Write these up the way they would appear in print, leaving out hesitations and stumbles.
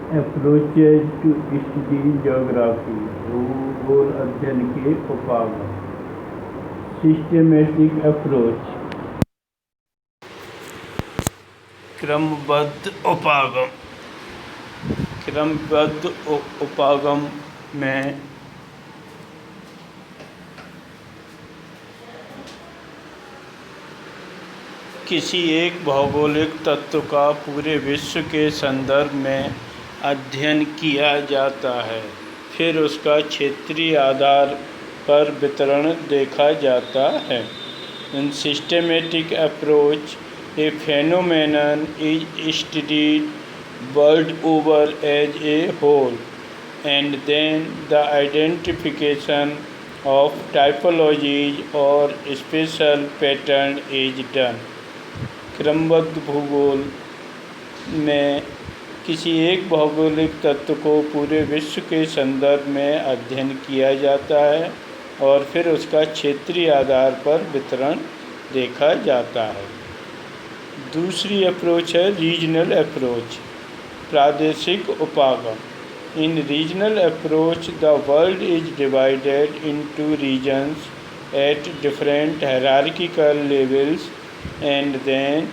Approaches to study geography, भूगोल अध्ययन के उपागम। सिस्टेमेटिक अप्रोच, क्रमबद्ध उपागम। क्रमबद्ध उपागम में किसी एक भौगोलिक तत्व का पूरे विश्व के संदर्भ में अध्ययन किया जाता है, फिर उसका क्षेत्रीय आधार पर वितरण देखा जाता है। In systematic approach a phenomenon is studied world over as a whole, and then the identification of typologies or special pattern is done. क्रमबद्ध भूगोल में किसी एक भौगोलिक तत्व को पूरे विश्व के संदर्भ में अध्ययन किया जाता है और फिर उसका क्षेत्रीय आधार पर वितरण देखा जाता है। दूसरी अप्रोच है रीजनल अप्रोच, प्रादेशिक उपागम। In regional approach the world is divided into regions at different hierarchical levels and then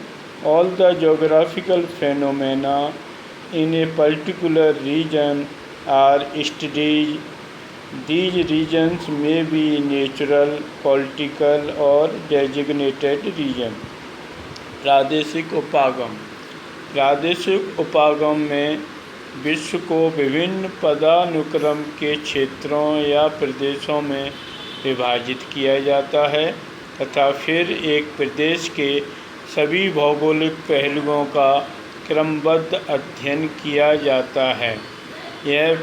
all the geographical phenomena in a particular region are studied. These regions may be natural, political or designated region. प्रादेशिक उपागम। प्रादेशिक उपागम में विश्व को विभिन्न पदानुक्रम के क्षेत्रों या प्रदेशों में विभाजित किया जाता है तथा फिर एक प्रदेश के सभी भौगोलिक पहलुओं का क्रमबद्ध अध्ययन किया जाता है। यह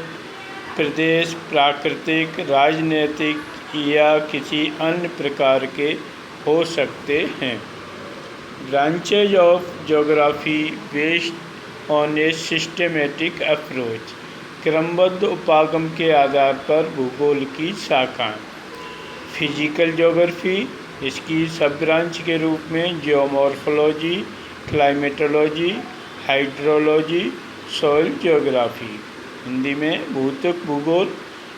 प्रदेश प्राकृतिक, राजनीतिक या किसी अन्य प्रकार के हो सकते हैं। Branches of geography based on A systematic approach, क्रमबद्ध उपागम के आधार पर भूगोल की शाखाएँ। फिजिकल ज्योग्राफी, इसकी सब ब्रांच के रूप में geomorphology, climatology, hydrology, soil geography, Hindi में भूतत्व भूगोल।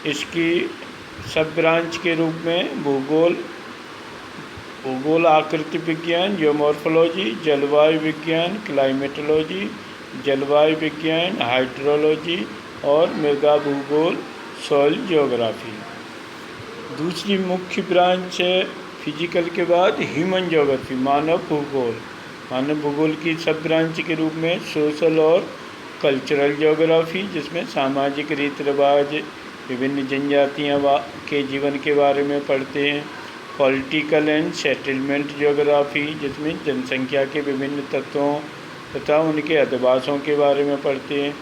इसकी सब ब्रांच के रूप में भूगोल आकृति विज्ञान, जियोमॉर्फोलॉजी, जलवायु विज्ञान, क्लाइमेटोलॉजी, जलवायु विज्ञान, हाइड्रोलॉजी और मृदा भूगोल, सॉइल ज्योग्राफी। दूसरी मुख्य ब्रांच है फिजिकल के बाद ह्यूमन ज्योग्राफी, मानव भूगोल। मानव भूगोल की सब ब्रांच के रूप में सोशल और कल्चरल ज्योग्राफी, जिसमें सामाजिक रीति रिवाज, विभिन्न जनजातियाँ के जीवन के बारे में पढ़ते हैं। पॉलिटिकल एंड सेटलमेंट ज्योग्राफी, जिसमें जनसंख्या के विभिन्न तत्वों तथा उनके अधिवासों के बारे में पढ़ते हैं।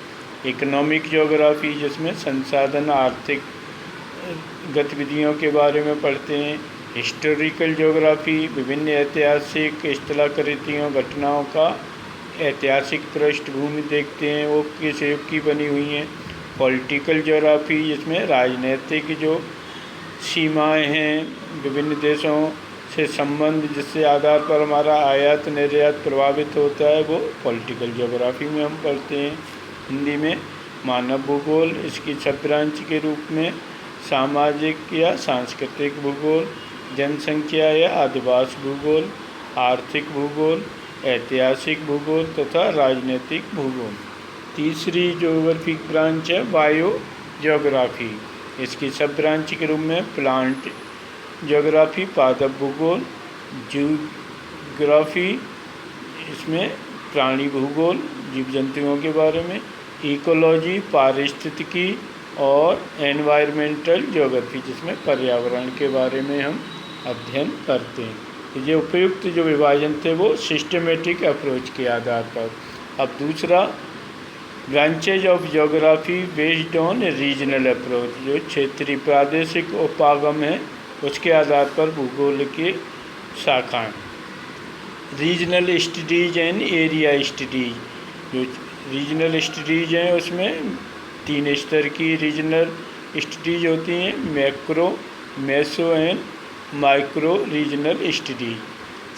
इकोनॉमिक ज्योग्राफी, जिसमें संसाधन, आर्थिक गतिविधियों के बारे में पढ़ते हैं। हिस्टोरिकल ज्योग्राफी, विभिन्न ऐतिहासिक स्थलाकृतियों, घटनाओं का ऐतिहासिक पृष्ठभूमि देखते हैं, वो किस युग की बनी हुई हैं। पॉलिटिकल ज्योग्राफी, जिसमें राजनीतिक जो सीमाएं हैं, विभिन्न देशों से संबंध जिससे आधार पर हमारा आयात निर्यात प्रभावित होता है, वो पॉलिटिकल ज्योग्राफी में हम पढ़ते हैं। हिंदी में मानव भूगोल, इसकी सब ब्रांच के रूप में सामाजिक या सांस्कृतिक भूगोल, जनसंख्या या आदिवासी भूगोल, आर्थिक भूगोल, ऐतिहासिक भूगोल तथा राजनीतिक भूगोल। तीसरी ज्योग्राफिक ब्रांच है बायो ज्योग्राफी, इसकी सब ब्रांच के रूप में प्लांट ज्योग्राफी, पादप भूगोल, ज्यूग्राफी, इसमें प्राणी भूगोल, जीव जंतुओं के बारे में, इकोलॉजी, पारिस्थितिकी और एनवायरमेंटल ज्योग्राफी, जिसमें पर्यावरण के बारे में हम अध्ययन करते हैं। ये उपयुक्त जो विभाजन थे वो सिस्टेमेटिक अप्रोच के आधार पर। अब दूसरा branches of geography based on regional approach, जो क्षेत्रीय प्रादेशिक उपागम है उसके आधार पर भूगोल की शाखाएँ। Regional studies and area studies, जो रीजनल स्टडीज हैं उसमें 3 स्तर की रीजनल स्टडीज होती हैं, macro, meso and micro regional studies.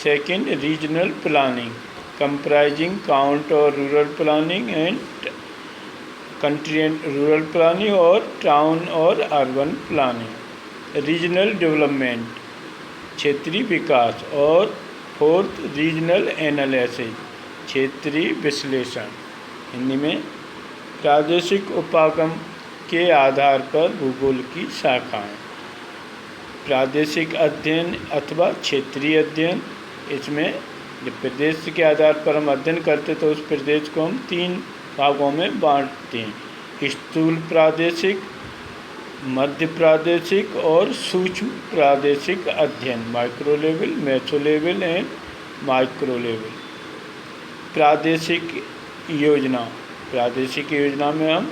Second, regional planning comprising count और rural planning and country and rural planning और टाउन और अर्बन प्लानिंग। रीजनल डेवलपमेंट क्षेत्रीय विकास। और फोर्थ रीजनल एनालिसिस क्षेत्रीय विश्लेषण। हिंदी में प्रादेशिक उपागम के आधार पर भूगोल की शाखाएं। प्रादेशिक अध्ययन अथवा क्षेत्रीय अध्ययन, इसमें जब प्रदेश के आधार पर हम अध्ययन करते तो उस प्रदेश को हम 3 भागों में बांटते हैं: स्थूल प्रादेशिक, मध्य प्रादेशिक और सूक्ष्म प्रादेशिक अध्ययन, micro level, meso level and micro level. प्रादेशिक योजना। प्रादेशिक योजना में हम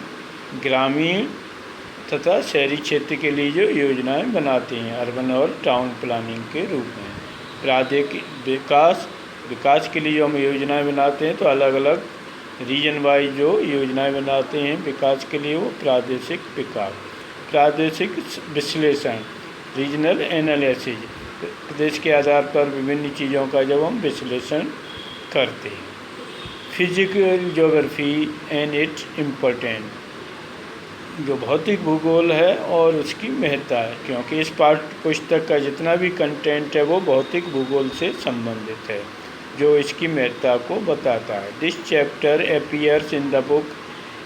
ग्रामीण तथा शहरी क्षेत्र के लिए जो योजनाएं बनाते हैं अर्बन और टाउन प्लानिंग के रूप में। प्रादेशिक विकास के लिए जो हम योजनाएं बनाते हैं तो अलग अलग रीजन वाइज जो योजनाएं बनाते हैं विकास के लिए, वो प्रादेशिक विकास। प्रादेशिक विश्लेषण, रीजनल एनालिसिस, प्रदेश के आधार पर विभिन्न चीज़ों का जब हम विश्लेषण करते हैं। Physical geography and it's important, जो भौतिक भूगोल है और उसकी महत्ता है, क्योंकि इस पाठ्य पुस्तक का जितना भी कंटेंट है वो भौतिक भूगोल से संबंधित है, जो इसकी महत्ता को बताता है। This chapter appears in the book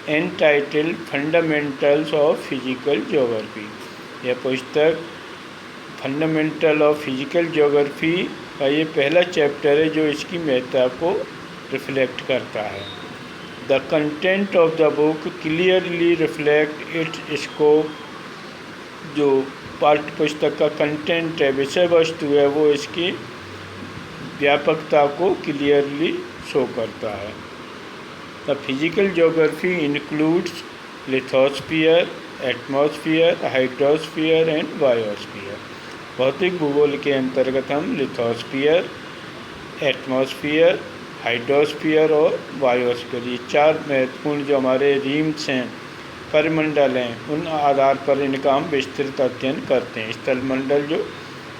entitled fundamentals of physical geography. यह पुस्तक फंडामेंटल ऑफ फिजिकल ज्योग्राफी का ये पहला चैप्टर है जो इसकी महत्ता को रिफ्लेक्ट करता है। The content of the book clearly reflect it's scope, जो पाठ्य पुस्तक का कंटेंट है, विषय वस्तु है, वो इसकी व्यापकता को क्लियरली शो करता है। The physical geography includes lithosphere, atmosphere, hydrosphere and biosphere. भौतिक भूगोल के अंतर्गत हम लिथोस्फीयर, एटमॉस्फेयर, हाइड्रोस्फीयर और बायोस्फीयर, ये 4 महत्वपूर्ण जो हमारे रीम्स हैं, परिमंडल हैं, उन आधार पर इनका हम विस्तृत अध्ययन करते हैं। स्थलमंडल जो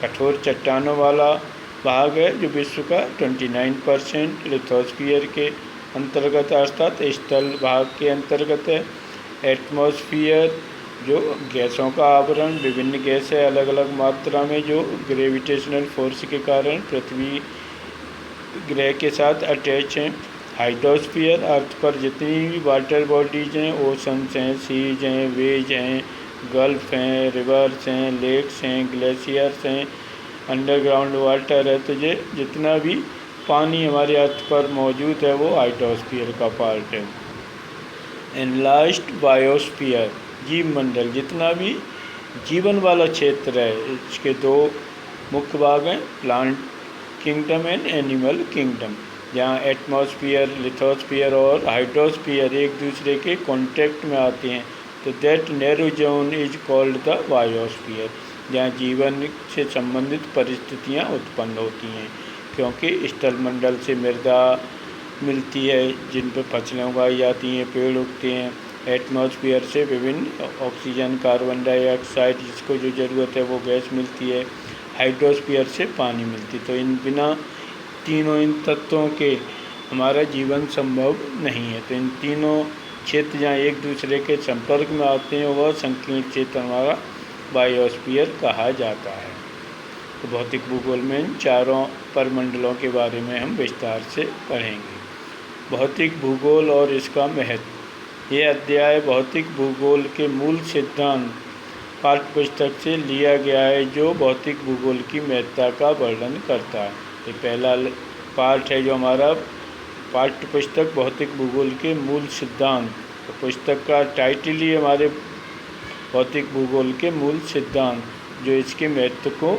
कठोर चट्टानों वाला भाग है, जो विश्व का 29% लिथोस्फीयर के अंतर्गत अर्थात स्थल भाग के अंतर्गत है। एटमॉस्फेयर जो गैसों का आवरण, विभिन्न गैसें अलग अलग मात्रा में जो ग्रेविटेशनल फोर्स के कारण पृथ्वी ग्रह के साथ अटैच हैं। हाइड्रोस्फीयर अर्थ पर जितनी भी वाटर बॉडीज हैं, ओशंस हैं, सीज हैं, वेज हैं, गल्फ हैं, रिवर्स हैं, लेक्स हैं, ग्लेशियर्स हैं, अंडरग्राउंड वाटर है, तो ये जितना भी पानी हमारे अर्थ पर मौजूद है वो हाइड्रोस्फीयर का पार्ट है। एनलार्ज्ड बायोस्फीयर, जीव मंडल, जितना भी जीवन वाला क्षेत्र है, इसके 2 मुख्य भाग हैं, plant kingdom and animal kingdom, जहाँ एटमॉस्फेयर, लिथोस्फीयर और हाइड्रोस्फीयर एक दूसरे के कांटेक्ट में आते हैं, तो that narrow zone is called the biosphere, जहाँ जीवन से संबंधित परिस्थितियाँ उत्पन्न होती हैं, क्योंकि स्थलमंडल से मृदा मिलती है जिन पर फसलें उगाई जाती हैं, पेड़ उगते हैं। एटमॉस्फेयर से विभिन्न ऑक्सीजन, कार्बन डाइऑक्साइड, जिसको जो ज़रूरत है वो गैस मिलती है। हाइड्रोस्फीयर से पानी मिलती, तो इन इन तत्वों के हमारा जीवन संभव नहीं है। तो इन तीनों क्षेत्र जहाँ एक दूसरे के संपर्क में आते हैं वह संकीर्ण क्षेत्र हमारा बायोस्फीयर कहा जाता है। तो भौतिक भूगोल में इन 4 परमंडलों के बारे में हम विस्तार से पढ़ेंगे। भौतिक भूगोल और इसका महत्व। ये अध्याय भौतिक भूगोल के मूल सिद्धांत पाठ्य पुस्तक से लिया गया है, जो भौतिक भूगोल की महत्ता का वर्णन करता है। ये पहला पार्ट है जो हमारा पाठ्य पुस्तक भौतिक भूगोल के मूल सिद्धांत। तो पुस्तक का टाइटल ही हमारे भौतिक भूगोल के मूल सिद्धांत, जो इसके महत्व को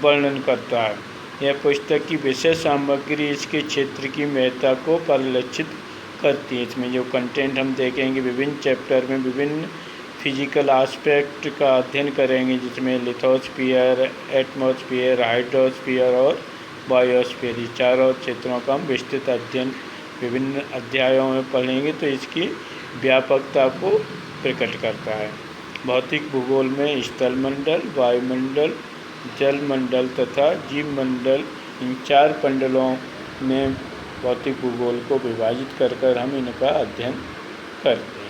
वर्णन करता है। यह पुस्तक की विषय सामग्री इसके क्षेत्र की महत्ता को परिलक्षित करती है। इसमें जो कंटेंट हम देखेंगे, विभिन्न चैप्टर में विभिन्न फिजिकल एस्पेक्ट का अध्ययन करेंगे, जिसमें लिथोस्फीयर, एटमॉस्फेयर, हाइड्रोस्फीयर और बायोस्फीयर, ये 4 क्षेत्रों का हम विस्तृत अध्ययन विभिन्न अध्यायों में पढ़ेंगे, तो इसकी व्यापकता को प्रकट करता है। भौतिक भूगोल में स्थलमंडल, वायुमंडल, जलमंडल तथा जीवमंडल, इन 4 मंडलों में भौतिक भूगोल को विभाजित कर हम इनका अध्ययन करते हैं।